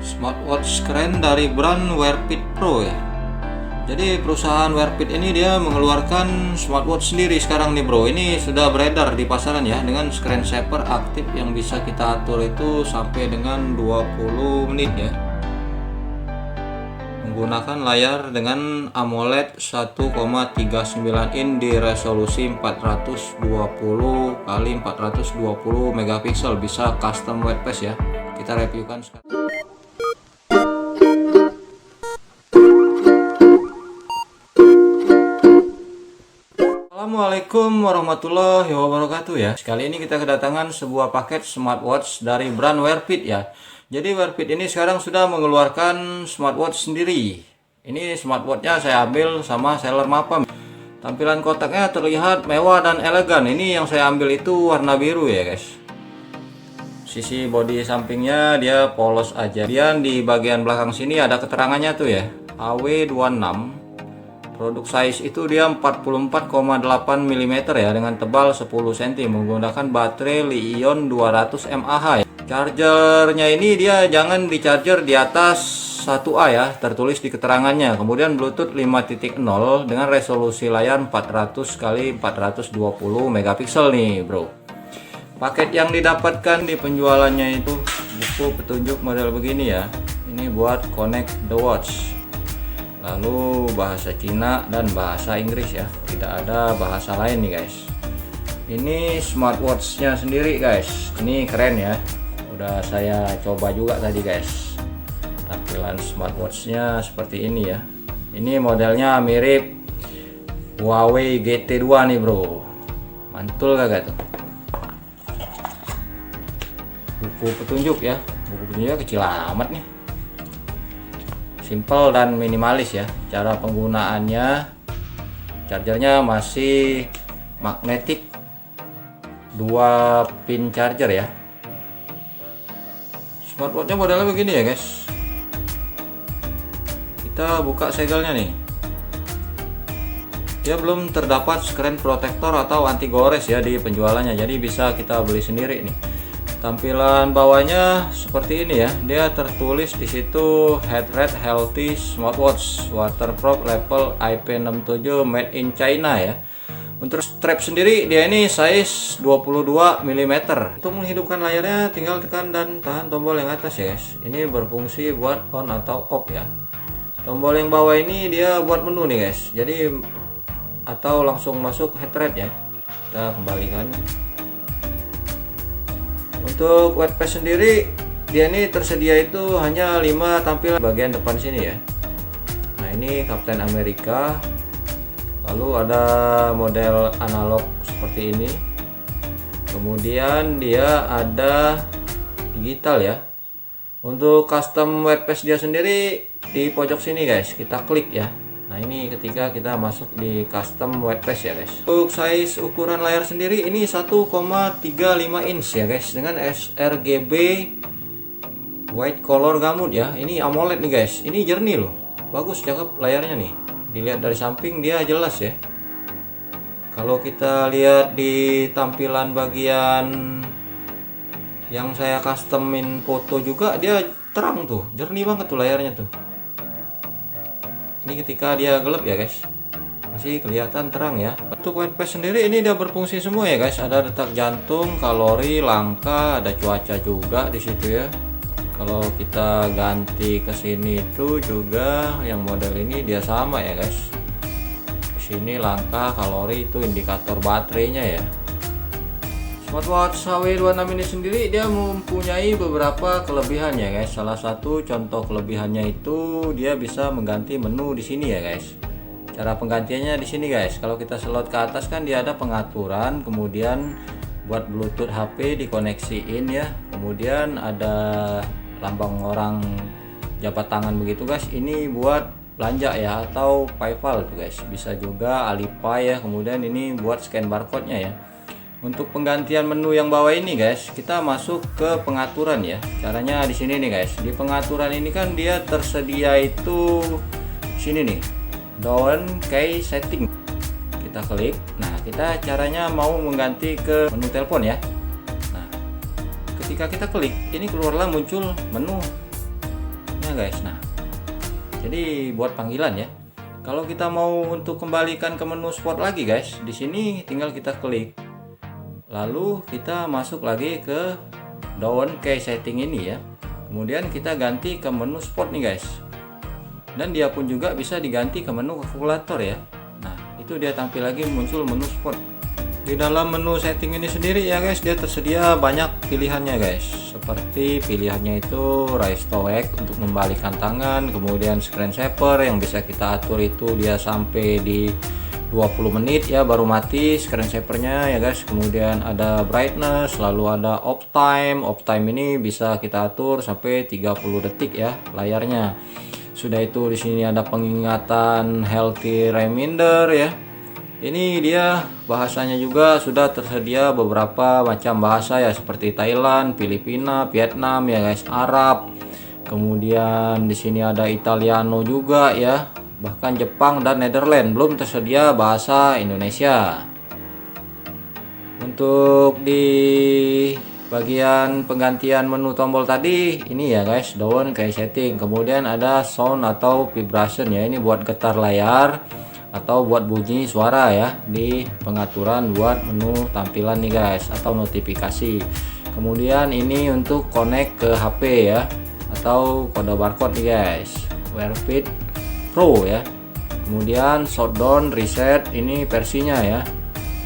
Smartwatch keren dari brand Wearfit Pro ya. Jadi perusahaan Wearfit ini dia mengeluarkan smartwatch sendiri sekarang nih bro. Ini sudah beredar di pasaran ya, dengan screen saver aktif yang bisa kita atur itu sampai dengan 20 menit ya. Menggunakan layar dengan AMOLED 1,39 in di resolusi 420 kali 420 megapiksel, bisa custom white face ya. Kita reviewkan sekarang. Assalamualaikum warahmatullahi wabarakatuh ya. Sekali ini kita kedatangan sebuah paket smartwatch dari brand Wearfit ya. Jadi Wearfit ini sekarang sudah mengeluarkan smartwatch sendiri. Ini smartwatchnya saya ambil sama seller Mapam. Tampilan kotaknya terlihat mewah dan elegan. Ini yang saya ambil itu warna biru ya guys. Sisi bodi sampingnya dia polos aja. Kemudian di bagian belakang sini ada keterangannya tuh ya, AW26. Produk size itu dia 44,8 mm ya, dengan tebal 10 cm, menggunakan baterai Li-ion 200 mAh ya. Chargernya ini dia jangan di charger di atas 1A ya, tertulis di keterangannya. Kemudian Bluetooth 5.0 dengan resolusi layar 400 x 420 megapiksel nih bro. Paket yang didapatkan di penjualannya itu buku petunjuk model begini ya. Ini buat connect the watch. Lalu bahasa Cina dan bahasa Inggris ya, tidak ada bahasa lain nih guys. Ini smartwatchnya sendiri guys, ini keren ya, udah saya coba juga tadi guys. Tampilan smartwatchnya seperti ini ya. Ini modelnya mirip Huawei GT2 nih bro, mantul kagak tuh. Buku petunjuk ya, buku petunjuknya kecil amat nih. Simple dan minimalis ya. Cara penggunaannya, chargernya masih magnetic 2 pin charger ya. Smartwatchnya modelnya begini ya guys. Kita buka segelnya nih. Dia belum terdapat screen protector atau anti gores ya di penjualannya, jadi bisa kita beli sendiri nih. Tampilan bawahnya seperti ini ya. Dia tertulis di situ heart rate healthy smartwatch, waterproof level IP67 made in China ya. Untuk strap sendiri dia ini size 22 mm. Untuk menghidupkan layarnya tinggal tekan dan tahan tombol yang atas ya guys. Ini berfungsi buat on atau off ya. Tombol yang bawah ini dia buat menu nih guys. Jadi atau langsung masuk heart rate ya. Kita kembalikan. Untuk white face sendiri dia ini tersedia itu hanya 5 tampilan bagian depan sini ya. Nah ini Captain America. Lalu ada model analog seperti ini. Kemudian dia ada digital ya. Untuk custom white face dia sendiri di pojok sini guys, kita klik ya. Nah ini ketika kita masuk di custom white face ya guys. Untuk size ukuran layar sendiri ini 1,35 inch ya guys, dengan sRGB white color gamut ya. Ini AMOLED nih guys, ini jernih loh, bagus cakep layarnya nih. Dilihat dari samping dia jelas ya. Kalau kita lihat di tampilan bagian yang saya customin foto juga, dia terang tuh, jernih banget tuh layarnya tuh. Ini ketika dia gelap ya guys, masih kelihatan terang ya. Untuk white face sendiri ini dia berfungsi semua ya guys. Ada detak jantung, kalori, langkah, ada cuaca juga di situ ya. Kalau kita ganti ke sini itu juga yang model ini dia sama ya guys. Sini langkah, kalori itu indikator baterainya ya. Smartwatch AW26 ini sendiri dia mempunyai beberapa kelebihan ya guys. Salah satu contoh kelebihannya itu dia bisa mengganti menu di sini ya guys. Cara penggantiannya di sini guys. Kalau kita slot ke atas kan dia ada pengaturan, kemudian buat Bluetooth HP dikoneksiin ya. Kemudian ada lambang orang jabat tangan begitu guys. Ini buat belanja ya, atau PayPal tuh guys. Bisa juga Alipay ya. Kemudian ini buat scan barcode-nya ya. Untuk penggantian menu yang bawah ini guys, kita masuk ke pengaturan ya. Caranya di sini nih guys. Di pengaturan ini kan dia tersedia itu sini nih, down key setting. Kita klik. Nah, kita caranya mau mengganti ke menu telepon ya. Nah, ketika kita klik, ini keluarlah muncul menu spotnya guys. Nah, jadi buat panggilan ya. Kalau kita mau untuk kembalikan ke menu spot lagi guys, di sini tinggal kita klik. Lalu kita masuk lagi ke down ke setting ini ya. Kemudian kita ganti ke menu spot nih guys. Dan dia pun juga bisa diganti ke menu kalkulator ya. Nah, itu dia tampil lagi muncul menu spot. Di dalam menu setting ini sendiri ya guys, dia tersedia banyak pilihannya guys. Seperti pilihannya itu raise to wake untuk membalikan tangan, kemudian screen saver yang bisa kita atur itu dia sampai di 20 menit ya baru mati screen savernya ya guys. Kemudian ada brightness, lalu ada off time. Off time ini bisa kita atur sampai 30 detik ya layarnya. Sudah itu di sini ada pengingatan healthy reminder ya. Ini dia bahasanya juga sudah tersedia beberapa macam bahasa ya, seperti Thailand, Filipina, Vietnam ya guys, Arab. Kemudian di sini ada Italiano juga ya, bahkan Jepang dan Netherlands. Belum tersedia bahasa Indonesia. Untuk di bagian penggantian menu tombol tadi ini ya guys, down kayak setting. Kemudian ada sound atau vibration ya, ini buat getar layar atau buat bunyi suara ya, di pengaturan buat menu tampilan nih guys, atau notifikasi. Kemudian ini untuk connect ke HP ya, atau kode barcode nih guys, WearFit Pro ya. Kemudian shutdown reset, ini versinya ya,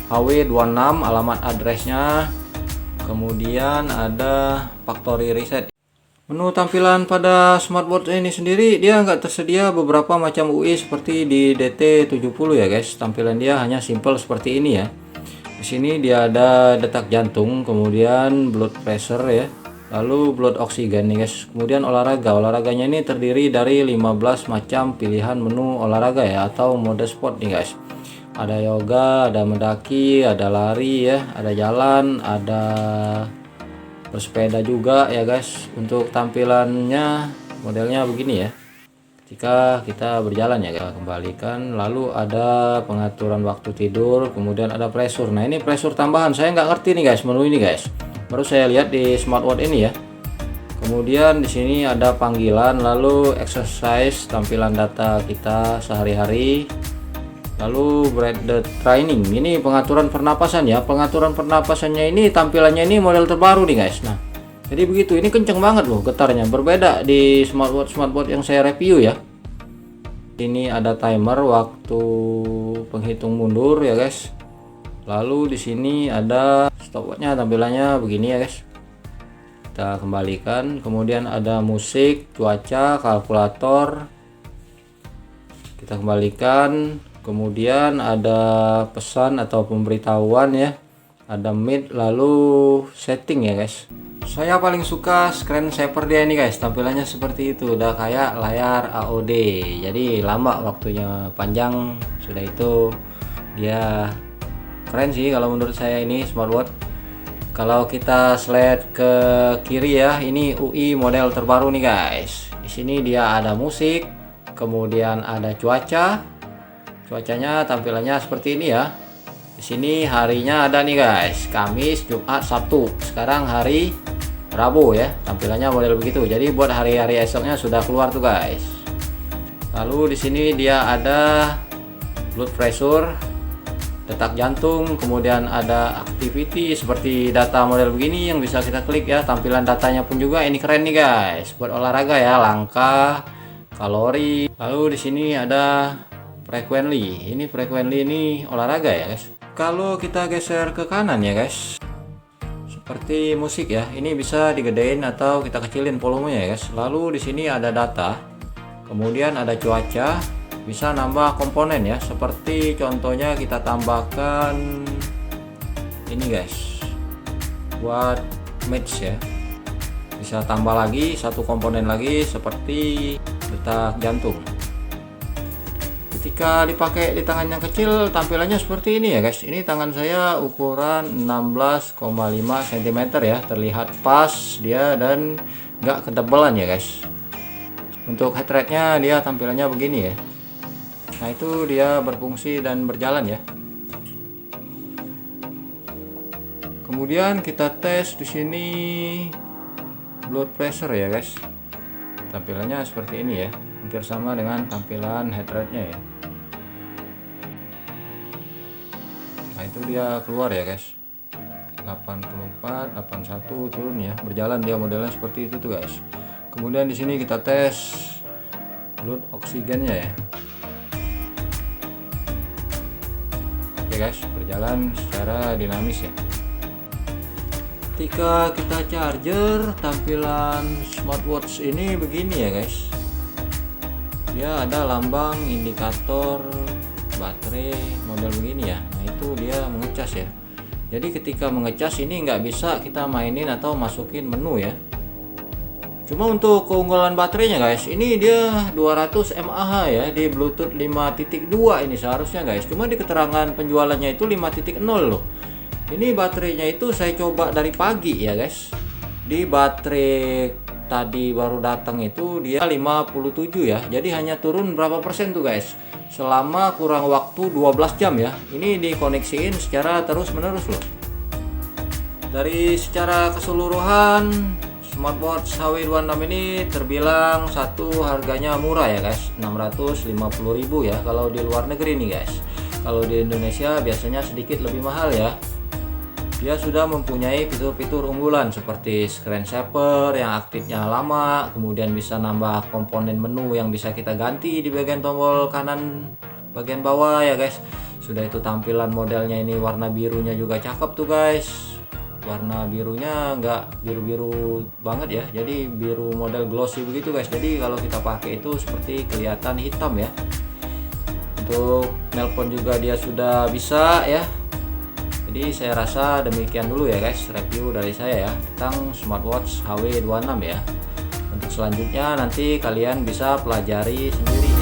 HW26 alamat addressnya. Kemudian ada factory reset. Menu tampilan pada smartwatch ini sendiri dia nggak tersedia beberapa macam UI seperti di DT70 ya guys. Tampilan dia hanya simple seperti ini ya. Di sini dia ada detak jantung, kemudian blood pressure ya, lalu blood oxygen nih guys. Kemudian olahraganya ini terdiri dari 15 macam pilihan menu olahraga ya, atau mode sport nih guys. Ada yoga, ada mendaki, ada lari ya, ada jalan, ada bersepeda juga ya guys. Untuk tampilannya modelnya begini ya, ketika kita berjalan ya, kita kembalikan. Lalu ada pengaturan waktu tidur, kemudian ada pressure. Nah ini pressure tambahan, saya nggak ngerti nih guys menu ini guys, baru saya lihat di smartwatch ini ya. Kemudian di sini ada panggilan, lalu exercise, tampilan data kita sehari-hari. Lalu breath training, ini pengaturan pernapasan ya. Pengaturan pernapasannya ini tampilannya ini model terbaru nih guys. Nah, jadi begitu, ini kenceng banget loh getarnya, berbeda di smartwatch yang saya review ya. Ini ada timer waktu penghitung mundur ya guys. Lalu di sini ada stopwatchnya, tampilannya begini ya guys. Kita kembalikan. Kemudian ada musik, cuaca, kalkulator. Kita kembalikan. Kemudian ada pesan atau pemberitahuan ya, ada mid, lalu setting ya guys. Saya paling suka screen saver dia ini guys, tampilannya seperti itu, udah kayak layar AOD, jadi lama waktunya, panjang. Sudah itu dia keren sih kalau menurut saya ini smartwatch. Kalau kita slide ke kiri ya, ini UI model terbaru nih guys. Di sini dia ada musik, kemudian ada cuaca. Cuacanya tampilannya seperti ini ya. Di sini harinya ada nih guys, Kamis, Jumat, Sabtu. Sekarang hari Rabu ya. Tampilannya model begitu. Jadi buat hari-hari esoknya sudah keluar tuh guys. Lalu di sini dia ada blood pressure, detak jantung, kemudian ada activity seperti data model begini yang bisa kita klik ya. Tampilan datanya pun juga ini keren nih guys. Buat olahraga ya, langkah, kalori. Lalu di sini ada frequently, ini frequently ini olahraga ya guys. Kalau kita geser ke kanan ya guys, seperti musik ya, ini bisa digedein atau kita kecilin volumenya ya guys. Lalu di sini ada data, kemudian ada cuaca, bisa nambah komponen ya, seperti contohnya kita tambahkan ini guys, buat match ya, bisa tambah lagi satu komponen lagi seperti detak jantung. Ketika dipakai di tangan yang kecil tampilannya seperti ini ya guys. Ini tangan saya ukuran 16,5 cm ya, terlihat pas dia dan nggak ketebalan ya guys. Untuk heart rate-nya dia tampilannya begini ya. Nah itu dia berfungsi dan berjalan ya. Kemudian kita tes di sini blood pressure ya guys. Tampilannya seperti ini ya, hampir sama dengan tampilan head rate-nya ya. Nah itu dia keluar ya guys, 84, 81 turun ya, berjalan dia modelnya seperti itu tuh guys. Kemudian di sini kita tes blood oksigennya ya. Oke guys, berjalan secara dinamis ya. Ketika kita charger, tampilan smartwatch ini begini ya guys. Dia ada lambang indikator baterai model begini ya. Nah itu dia mengecas ya. Jadi ketika mengecas ini nggak bisa kita mainin atau masukin menu ya. Cuma untuk keunggulan baterainya guys, ini dia 200 mAh ya di Bluetooth 5.2 ini seharusnya guys. Cuma di keterangan penjualannya itu 5.0 loh. Ini baterainya itu saya coba dari pagi ya guys. Di baterai tadi baru datang itu dia 57 ya. Jadi hanya turun berapa persen tuh guys, selama kurang waktu 12 jam ya. Ini dikoneksiin secara terus menerus loh. Dari secara keseluruhan smartwatch HW26 ini terbilang satu harganya murah ya guys, 650.000 ya kalau di luar negeri nih guys. Kalau di Indonesia biasanya sedikit lebih mahal ya. Dia sudah mempunyai fitur-fitur unggulan seperti screen saver yang aktifnya lama, kemudian bisa nambah komponen menu yang bisa kita ganti di bagian tombol kanan bagian bawah ya guys. Sudah itu tampilan modelnya ini warna birunya juga cakep tuh guys. Warna birunya nggak biru-biru banget ya, jadi biru model glossy begitu guys. Jadi kalau kita pakai itu seperti kelihatan hitam ya. Untuk nelpon juga dia sudah bisa ya. Jadi saya rasa demikian dulu ya guys review dari saya ya tentang smartwatch HW26 ya. Untuk selanjutnya nanti kalian bisa pelajari sendiri.